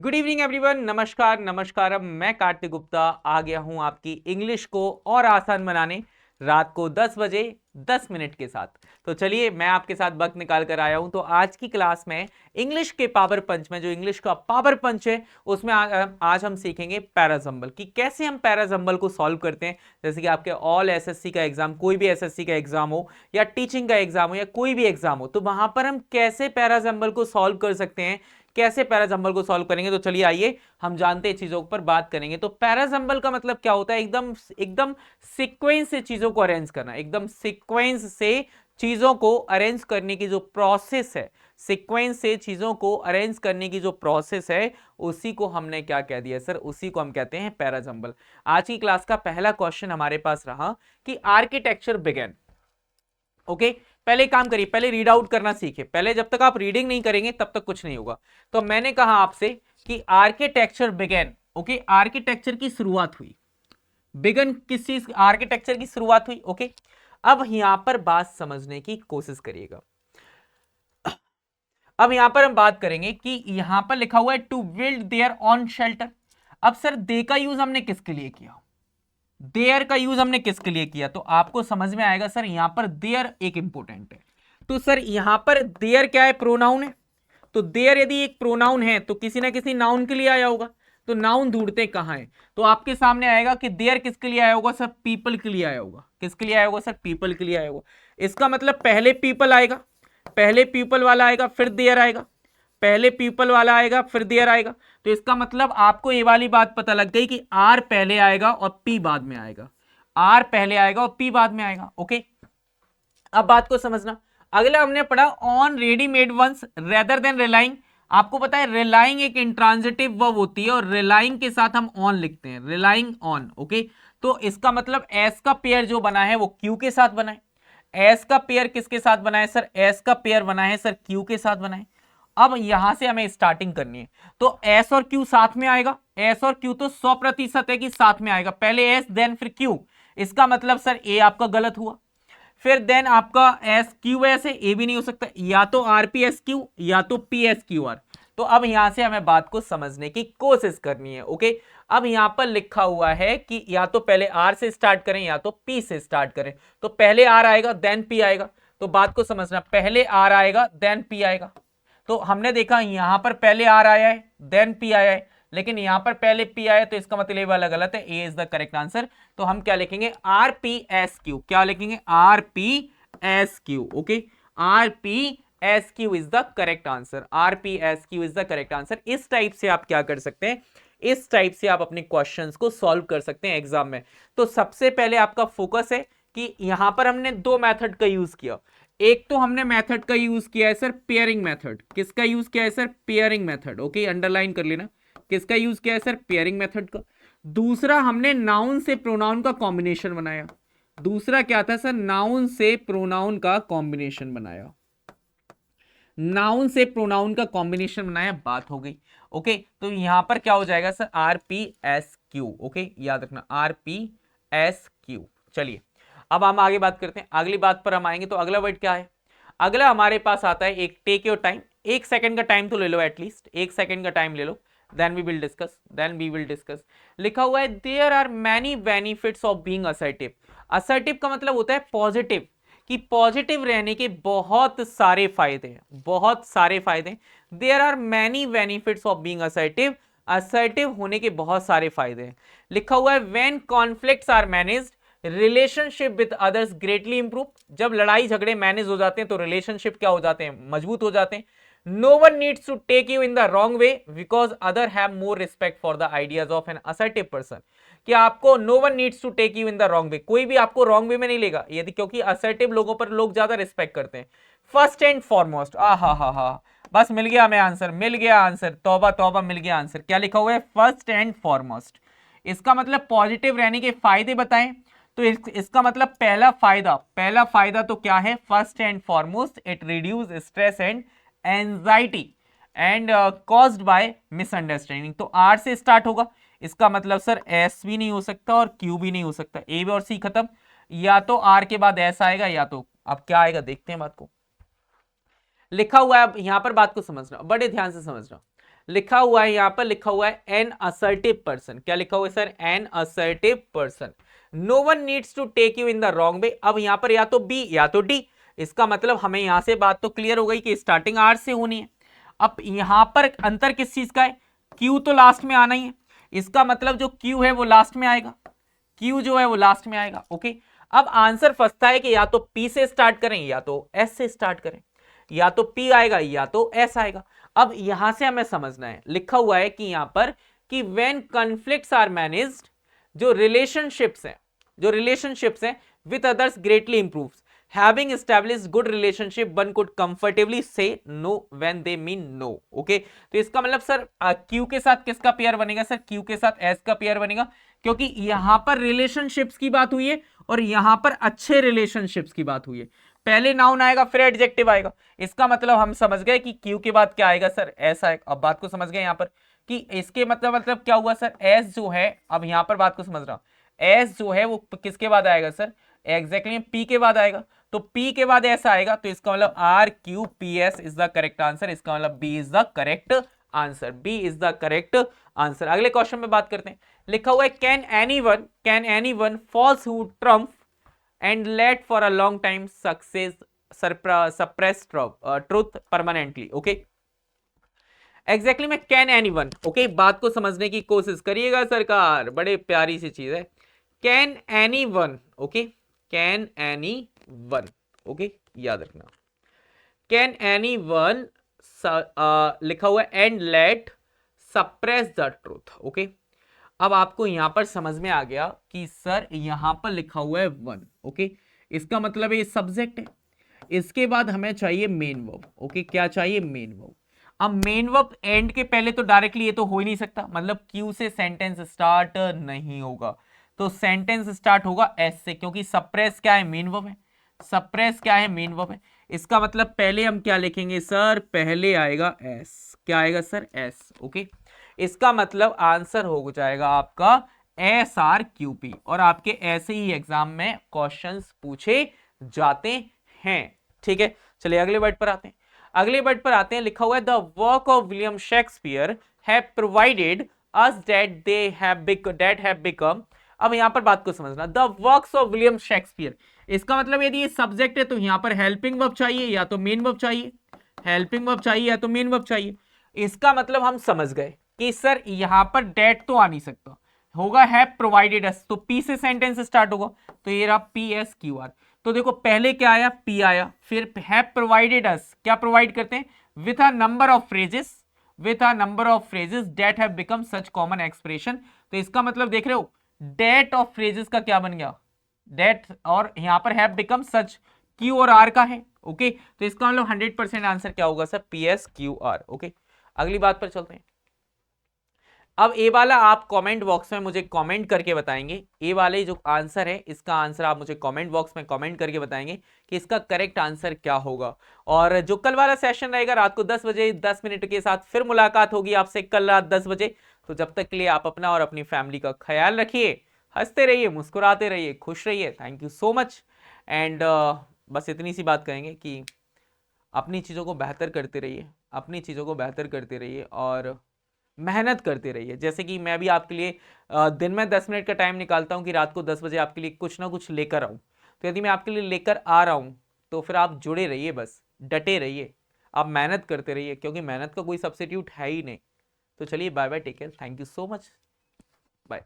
Good evening everyone. नमस्कार नमस्कार। मैं कार्तिक गुप्ता आ गया हूं आपकी इंग्लिश को और आसान बनाने रात को 10 बजे 10 मिनट के साथ। तो चलिए मैं आपके साथ वक्त निकाल कर आया हूं। तो आज की क्लास में इंग्लिश के पावर पंच में जो इंग्लिश का पावर पंच है उसमें आज हम सीखेंगे पैराजंबल कि कैसे हम पैराजंबल को सॉल्व करते हैं। जैसे कि आपके ऑल एसएससी का एग्जाम, कोई भी एसएससी का एग्जाम हो या टीचिंग का एग्जाम हो या कोई भी एग्जाम हो, तो वहां पर हम कैसे पैराजंबल को सॉल्व कर सकते हैं, कैसे पैराजंबल को सॉल्व करेंगे। तो चलिए आइए हम जानते हैं चीजों पर बात करेंगे। तो पैराजंबल का मतलब क्या होता है? एकदम एकदम सीक्वेंस से चीजों को अरेंज करना, एकदम सीक्वेंस से चीजों को अरेंज करने की जो प्रोसेस है, सीक्वेंस से चीजों को अरेंज करने की जो प्रोसेस है, उसी को हमने क्या कह दिया सर? उसी को हम कहते हैं पैराजंबल। आज की क्लास का पहला क्वेश्चन हमारे पास रहा कि आर्किटेक्चर बिगेन। ओके, पहले काम करिए, पहले रीड आउट करना सीखे। पहले जब तक आप रीडिंग नहीं करेंगे तब तक कुछ नहीं होगा। तो मैंने कहा आपसे कि आर्किटेक्चर बिगेन। ओके, आर्किटेक्चर की शुरुआत हुई। बिगन किस चीज? आर्किटेक्चर की शुरुआत हुई। ओके, अब यहां पर बात समझने की कोशिश करिएगा। अब यहां पर हम बात करेंगे कि यहां पर लिखा हुआ है to build their own shelter. अब सर दे का यूज हमने किसके लिए किया? देयर का यूज हमने किसके लिए किया? तो आपको समझ में आएगा सर यहां पर देयर एक इंपॉर्टेंट है। तो सर यहां पर देयर क्या है? प्रोनाउन है। तो देयर यदि एक प्रोनाउन है तो किसी ना किसी नाउन के लिए आया होगा। तो नाउन ढूंढते कहां है? तो आपके सामने आएगा कि देयर किसके लिए आया होगा सर? पीपल के लिए आया होगा। किसके लिए आया होगा सर? पीपल के लिए आया होगा। इसका मतलब पहले पीपल आएगा, पहले पीपल वाला आएगा, फिर देयर आएगा, पहले पीपल वाला आएगा, फिर देयर आएगा। तो इसका मतलब आपको ये वाली बात पता लग गई कि आर पहले आएगा और पी बाद में आएगा। आर पहले आएगा और पी बाद में आएगा। ओके, अब बात को समझना। अगला हमने पढ़ा on readymade ones rather than relying. आपको पता है रिलाइंग एक इंट्रांजिटिव वर्ब होती है और रिलाइंग के साथ हम ऑन लिखते हैं, रिलाइंग ऑन। ओके, तो इसका मतलब एस का पेयर जो बना है वो क्यू के साथ बना है। एस का पेयर किसके साथ बना है सर? एस का पेयर बना है सर क्यू के साथ बना है। अब यहां से हमें स्टार्टिंग करनी है। तो एस और क्यू साथ में आएगा। एस और क्यू तो 100% है कि साथ में आएगा। पहले एस देन फिर क्यू। इसका मतलब सर ए आपका गलत हुआ। फिर देन आपका एस क्यू एस है, ए भी नहीं हो सकता। या तो आर पी एस क्यू या तो पी एस क्यू आर। तो अब यहां से हमें बात को समझने की कोशिश करनी है। ओके, अब यहां पर लिखा हुआ है कि या तो पहले आर से स्टार्ट करें या तो पी से स्टार्ट करें। तो पहले आर आएगा देन पी आएगा। तो बात को समझना, पहले आर आएगा देन पी आएगा। तो हमने देखा यहां पर पहले आर आया है देन पी आया है, लेकिन यहां पर पहले पी आया, तो इसका मतलब वाला गलत है। ए इज द करेक्ट आंसर। तो हम क्या लिखेंगे? R P S Q. क्या लिखेंगे? R P S Q. Okay, R P S Q is the correct answer. R P S Q is the correct answer. इस टाइप से आप क्या कर सकते हैं? इस टाइप से आप अपने क्वेश्चंस को सॉल्व कर सकते हैं एग्जाम में। तो सबसे पहले आपका फोकस है कि यहां पर हमने दो मेथड का यूज किया। एक तो हमने मेथड का यूज किया है सर पेयरिंग मेथड। किसका यूज किया है sir? Pairing method. Okay, underline कर लेना, किसका यूज किया है सर? पेयरिंग मेथड का। दूसरा हमने नाउन से प्रोनाउन का कॉम्बिनेशन बनाया। दूसरा क्या था सर? नाउन से प्रोनाउन का कॉम्बिनेशन बनाया। नाउन से प्रोनाउन का कॉम्बिनेशन बनाया, बात हो गई। ओके, तो यहां पर क्या हो जाएगा sir? R P S Q. Okay, याद रखना आर पी एस क्यू। चलिए अब हम आगे बात करते हैं। अगली बात पर हम आएंगे। तो अगला वर्ड क्या है? अगला हमारे पास आता है एक टेक योर टाइम। 1 सेकंड का टाइम तो ले लो, एटलीस्ट 1 सेकंड का टाइम ले लो। Then we will discuss. लिखा हुआ है there are many benefits of being assertive. Assertive का मतलब होता है पॉजिटिव, कि पॉजिटिव रहने के बहुत सारे फायदे हैं, बहुत सारे फायदे। There are many benefits of being assertive. Assertive होने के बहुत सारे फायदे हैं। लिखा हुआ है when conflicts are managed relationship with others greatly improve. जब लड़ाई झगड़े मैनेज हो जाते हैं तो रिलेशनशिप क्या हो जाते हैं? मजबूत हो जाते हैं। No one needs to take you in the wrong way because other have more respect for the ideas of an assertive person. कि आपको no one needs to take you in the wrong way, कोई भी आपको wrong way में नहीं लेगा यदि, क्योंकि असर्टिव लोगों पर लोग ज्यादा रिस्पेक्ट करते हैं। फर्स्ट एंड फॉरमोस्ट, हा बस मिल गया हमें आंसर, मिल गया आंसर, तौबा तौबा मिल गया आंसर। क्या लिखा हुआ है? First and foremost. इसका मतलब पॉजिटिव रहने के फायदे बताएं। तो इसका मतलब पहला फायदा तो क्या है? First and foremost it reduce stress and anxiety and caused by misunderstanding. तो आर से स्टार्ट होगा। इसका मतलब सर एस भी नहीं हो सकता और क्यू भी नहीं हो सकता, ए और सी खत्म। या तो आर के बाद एस आएगा या तो अब क्या आएगा, देखते हैं बात को। लिखा हुआ है, अब यहां पर बात को समझना, बड़े ध्यान से समझना। लिखा हुआ है यहां पर, लिखा हुआ है एन असर्टिव पर्सन। क्या लिखा हुआ है sir? An assertive person. No one needs to take you in the wrong way. अब यहां पर या तो बी या तो डी। इसका मतलब हमें यहां से बात तो क्लियर हो गई कि स्टार्टिंग आर से होनी है। अब यहां पर अंतर किस चीज का है? क्यू तो लास्ट में आना ही है। इसका मतलब जो क्यू है वो लास्ट में आएगा, क्यू जो है वो लास्ट में आएगा। ओके, अब आंसर फंसता है कि या तो पी से स्टार्ट करें या तो एस से स्टार्ट करें, या तो पी आएगा या तो एस आएगा। अब यहां से हमें समझना है, लिखा हुआ है कि यहां पर कि व्हेन कॉन्फ्लिक्ट्स आर मैनेज्ड, जो रिलेशनशिप्स हैं with others greatly improves. Having established good relationship, one could comfortably say no when they mean no. Okay, तो इसका मतलब सर Q के साथ किसका पेयर बनेगा सर? Q के साथ S का पेयर बनेगा, क्योंकि यहां पर रिलेशनशिप्स की बात हुई है और यहां पर अच्छे रिलेशनशिप्स की बात हुई है। पहले नाउन आएगा फिर एडजेक्टिव आएगा। इसका मतलब हम समझ गए कि Q के बाद क्या आएगा सर? S आएगा। अब बात को समझ गए यहां पर कि इसके मतलब क्या हुआ सर? S जो है, अब यहां पर बात को समझ रहा हूं, S जो है वो किसके बाद आएगा सर? एग्जैक्टली P के बाद आएगा। तो P के बाद ऐसा आएगा, तो इसका मतलब RQPS is the correct answer. इसका मतलब B is the correct answer. B is the correct answer. अगले क्वेश्चन में बात करते हैं। लिखा हुआ है can anyone falsehood trump and let for a long time success suppress truth permanently. Okay, exactly में कैन एनीवन। ओके, बात को समझने की कोशिश करिएगा सरकार, बड़े प्यारी सी चीज है। Can anyone, okay, can anyone, okay, याद रखना। कैन एनीवन लिखा हुआ है and let suppress the truth. Okay, अब आपको यहां पर समझ में आ गया कि सर यहां पर लिखा हुआ है वन। ओके, इसका मतलब ये सब्जेक्ट है। इसके बाद हमें चाहिए मेन वर्ब। ओके, क्या चाहिए? Main verb. अब मेन वर्ब एंड के पहले तो डायरेक्टली ये तो हो ही नहीं सकता, मतलब क्यू से सेंटेंस स्टार्ट नहीं होगा, तो सेंटेंस स्टार्ट होगा एस से, क्योंकि सप्रेस क्या है? मेन वर्ब है। सप्रेस क्या है? मेन वर्ब है। इसका मतलब पहले हम क्या लिखेंगे सर? पहले आएगा एस। क्या आएगा सर? एस। ओके, इसका मतलब आंसर हो जाएगा आपका SRQP। और आपके ऐसे ही एग्जाम में क्वेश्चंस पूछे जाते हैं। ठीक है, चलिए अगले वर्ड पर आते हैं। अगले वर्ड पर आते हैं, लिखा हुआ है the work of William Shakespeare have provided us that have become. अब यहां पर बात को समझना, the works of William Shakespeare. इसका मतलब यदि ये सब्जेक्ट है तो यहां पर हेल्पिंग वर्ब चाहिए या तो मेन वर्ब चाहिए, हेल्पिंग वर्ब चाहिए या तो मेन वर्ब चाहिए। इसका मतलब हम समझ गए कि सर यहां पर डेट तो आ नहीं सकता, होगा हैव प्रोवाइडेड अस, तो पी से सेंटेंस स्टार्ट होगा, तो ये रहा PSQR। तो देखो पहले क्या आया? P आया, फिर हैव प्रोवाइडेड अस, क्या प्रोवाइड करते हैं? With a number of phrases that have become such common expression. तो इसका मतलब देख रहे हो, डेट ऑफ फ्रेजेस का क्या बन गया? डेट, और यहां पर हैव बिकम सच, Q और R का है। ओके, तो इसका मतलब 100% आंसर क्या होगा सर? PSQR। ओके, अगली बात पर चलते हैं। अब ए वाला आप कमेंट बॉक्स में मुझे कमेंट करके बताएंगे, ए वाले जो आंसर है इसका आंसर आप मुझे कमेंट बॉक्स में कमेंट करके बताएंगे कि इसका करेक्ट आंसर क्या होगा। और जो कल वाला सेशन रहेगा रात को 10 बजे 10 मिनट के साथ फिर मुलाकात होगी आपसे कल रात 10 बजे। तो जब तक के लिए आप अपना और अपनी फैमिली का ख्याल रखिए, हंसते रहिए, मुस्कुराते रहिए, खुश रहिए। Thank you so much. And बस इतनी सी बात कहेंगे कि अपनी चीज़ों को बेहतर करते रहिए, अपनी चीज़ों को बेहतर करते रहिए और मेहनत करते रहिए। जैसे कि मैं भी आपके लिए दिन में 10 मिनट का टाइम निकालता हूं कि रात को 10 बजे आपके लिए कुछ ना कुछ लेकर आऊं। तो यदि मैं आपके लिए लेकर आ रहा हूं तो फिर आप जुड़े रहिए, बस डटे रहिए, आप मेहनत करते रहिए, क्योंकि मेहनत का कोई सब्स्टिट्यूट है ही नहीं। तो चलिए bye bye, take care, thank you so much, bye.